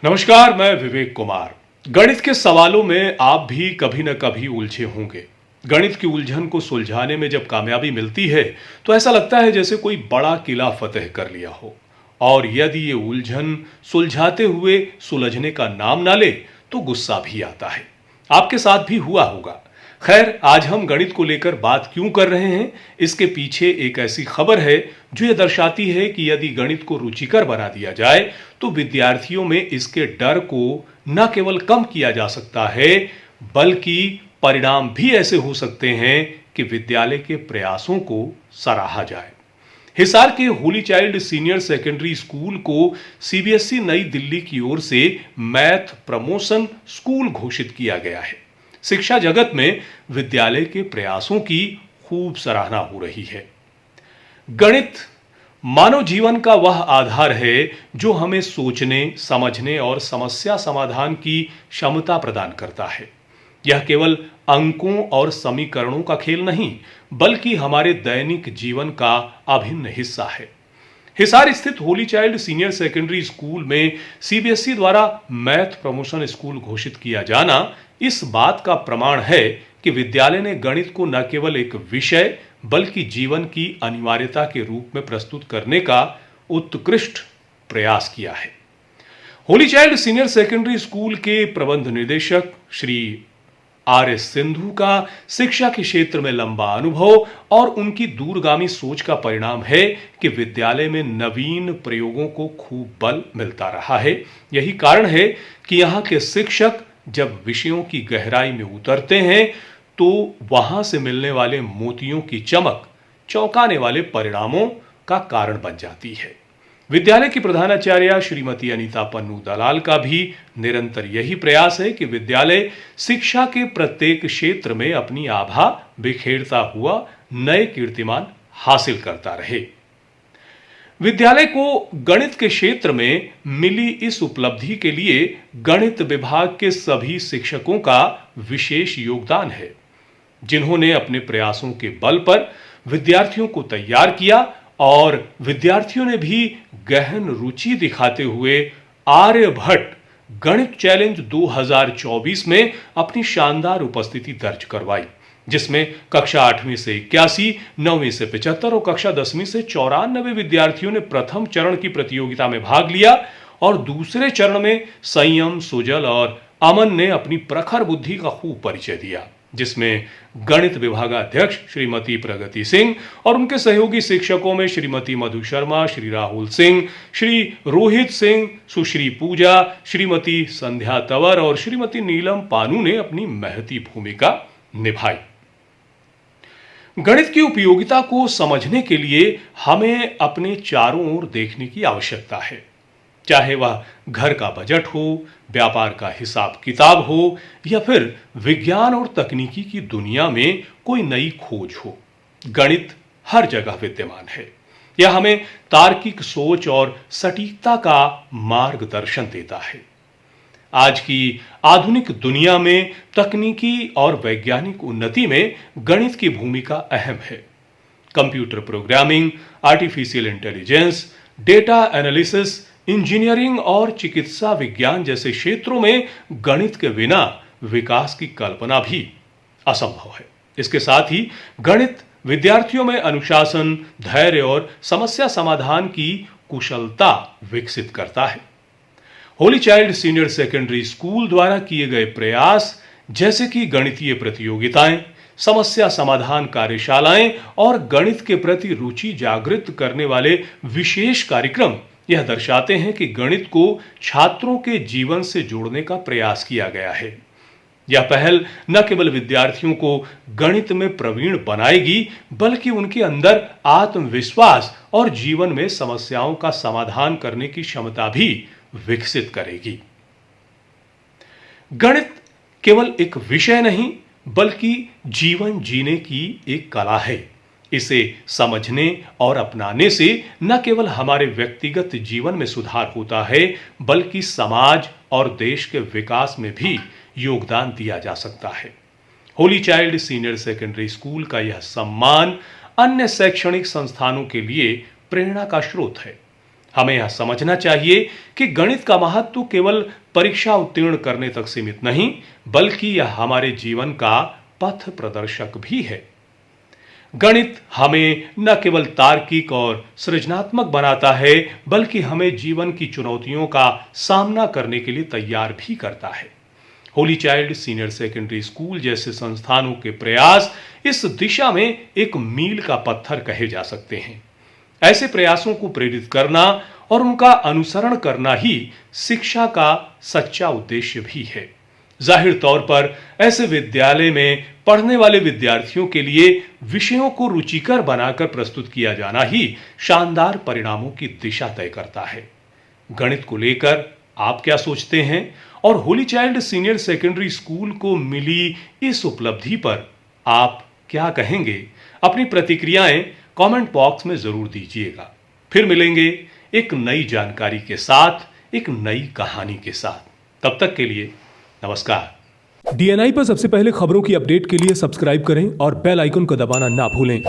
नमस्कार, मैं विवेक कुमार। गणित के सवालों में आप भी कभी न कभी उलझे होंगे। गणित की उलझन को सुलझाने में जब कामयाबी मिलती है तो ऐसा लगता है जैसे कोई बड़ा किला फतेह कर लिया हो। और यदि ये उलझन सुलझाते हुए सुलझने का नाम ना ले तो गुस्सा भी आता है। आपके साथ भी हुआ होगा। खैर, आज हम गणित को लेकर बात क्यों कर रहे हैं, इसके पीछे एक ऐसी खबर है जो ये दर्शाती है कि यदि गणित को रुचिकर बना दिया जाए तो विद्यार्थियों में इसके डर को न केवल कम किया जा सकता है, बल्कि परिणाम भी ऐसे हो सकते हैं कि विद्यालय के प्रयासों को सराहा जाए। हिसार के Holi child senior secondary school को सीबीएसई नई दिल्ली की ओर से मैथ प्रमोशन स्कूल घोषित किया गया है। शिक्षा जगत में विद्यालय के प्रयासों की खूब सराहना हो रही है। गणित मानव जीवन का वह आधार है जो हमें सोचने, समझने और समस्या समाधान की क्षमता प्रदान करता है। यह केवल अंकों और समीकरणों का खेल नहीं, बल्कि हमारे दैनिक जीवन का अभिन्न हिस्सा है। हिसार स्थित Holi child senior secondary school में सीबीएसई द्वारा मैथ प्रमोशन स्कूल घोषित किया जाना इस बात का प्रमाण है कि विद्यालय ने गणित को न केवल एक विषय बल्कि जीवन की अनिवार्यता के रूप में प्रस्तुत करने का उत्कृष्ट प्रयास किया है। Holi child senior secondary school के प्रबंध निदेशक श्री आर.एस. सिंधु का शिक्षा के क्षेत्र में लंबा अनुभव और उनकी दूरगामी सोच का परिणाम है कि विद्यालय में नवीन प्रयोगों को खूब बल मिलता रहा है। यही कारण है कि यहाँ के शिक्षक जब विषयों की गहराई में उतरते हैं तो वहां से मिलने वाले मोतियों की चमक चौंकाने वाले परिणामों का कारण बन जाती है। विद्यालय की प्रधानाचार्य श्रीमती अनीता पन्नू दलाल का भी निरंतर यही प्रयास है कि विद्यालय शिक्षा के प्रत्येक क्षेत्र में अपनी आभा बिखेरता हुआ नए कीर्तिमान हासिल करता रहे। विद्यालय को गणित के क्षेत्र में मिली इस उपलब्धि के लिए गणित विभाग के सभी शिक्षकों का विशेष योगदान है, जिन्होंने अपने प्रयासों के बल पर विद्यार्थियों को तैयार किया और विद्यार्थियों ने भी गहन रुचि दिखाते हुए आर्यभट्ट गणित चैलेंज 2024 में अपनी शानदार उपस्थिति दर्ज करवाई, जिसमें कक्षा 8वीं से 81, 9वीं से 75 और कक्षा 10वीं से 94 विद्यार्थियों ने प्रथम चरण की प्रतियोगिता में भाग लिया और दूसरे चरण में संयम, सुजल और अमन ने अपनी प्रखर बुद्धि का खूब परिचय दिया, जिसमें गणित विभागाध्यक्ष श्रीमती प्रगति सिंह और उनके सहयोगी शिक्षकों में श्रीमती मधु शर्मा, श्री राहुल सिंह, श्री रोहित सिंह, सुश्री पूजा, श्रीमती संध्या तंवर और श्रीमती नीलम पानू ने अपनी महती भूमिका निभाई। गणित की उपयोगिता को समझने के लिए हमें अपने चारों ओर देखने की आवश्यकता है, चाहे वह घर का बजट हो, व्यापार का हिसाब किताब हो या फिर विज्ञान और तकनीकी की दुनिया में कोई नई खोज हो। गणित हर जगह विद्यमान है। यह हमें तार्किक सोच और सटीकता का मार्गदर्शन देता है। आज की आधुनिक दुनिया में तकनीकी और वैज्ञानिक उन्नति में गणित की भूमिका अहम है। Computer programming, artificial intelligence, data analysis, engineering और चिकित्सा विज्ञान जैसे क्षेत्रों में गणित के बिना विकास की कल्पना भी असंभव है। इसके साथ ही गणित विद्यार्थियों में अनुशासन, धैर्य और समस्या समाधान की कुशलता विकसित करता है। Holi child senior secondary school द्वारा किए गए प्रयास जैसे कि गणितीय प्रतियोगिताएं, समस्या समाधान कार्यशालाएं और गणित के प्रति रुचि जागृत करने वाले विशेष कार्यक्रम यह दर्शाते हैं कि गणित को छात्रों के जीवन से जोड़ने का प्रयास किया गया है। यह पहल न केवल विद्यार्थियों को गणित में प्रवीण बनाएगी, बल्कि उनके अंदर आत्मविश्वास और जीवन में समस्याओं का समाधान करने की क्षमता भी विकसित करेगी। गणित केवल एक विषय नहीं, बल्कि जीवन जीने की एक कला है। इसे समझने और अपनाने से न केवल हमारे व्यक्तिगत जीवन में सुधार होता है, बल्कि समाज और देश के विकास में भी योगदान दिया जा सकता है। Holi child senior secondary school का यह सम्मान अन्य शैक्षणिक संस्थानों के लिए प्रेरणा का स्रोत है। हमें यह समझना चाहिए कि गणित का महत्व केवल परीक्षा उत्तीर्ण करने तक सीमित नहीं, बल्कि यह हमारे जीवन का पथ प्रदर्शक भी है। गणित हमें न केवल तार्किक और सृजनात्मक बनाता है, बल्कि हमें जीवन की चुनौतियों का सामना करने के लिए तैयार भी करता है। Holi child senior secondary school जैसे संस्थानों के प्रयास इस दिशा में एक मील का पत्थर कहे जा सकते हैं। ऐसे प्रयासों को प्रेरित करना और उनका अनुसरण करना ही शिक्षा का सच्चा उद्देश्य भी है। जाहिर तौर पर ऐसे विद्यालय में पढ़ने वाले विद्यार्थियों के लिए विषयों को रुचिकर बनाकर प्रस्तुत किया जाना ही शानदार परिणामों की दिशा तय करता है। गणित को लेकर आप क्या सोचते हैं और Holi child senior secondary school को मिली इस उपलब्धि पर आप क्या कहेंगे? अपनी प्रतिक्रियाएं कमेंट बॉक्स में जरूर दीजिएगा। फिर मिलेंगे एक नई जानकारी के साथ, एक नई कहानी के साथ। तब तक के लिए नमस्कार। डीएनआई पर सबसे पहले खबरों की अपडेट के लिए सब्सक्राइब करें और बेल आइकन को दबाना ना भूलें।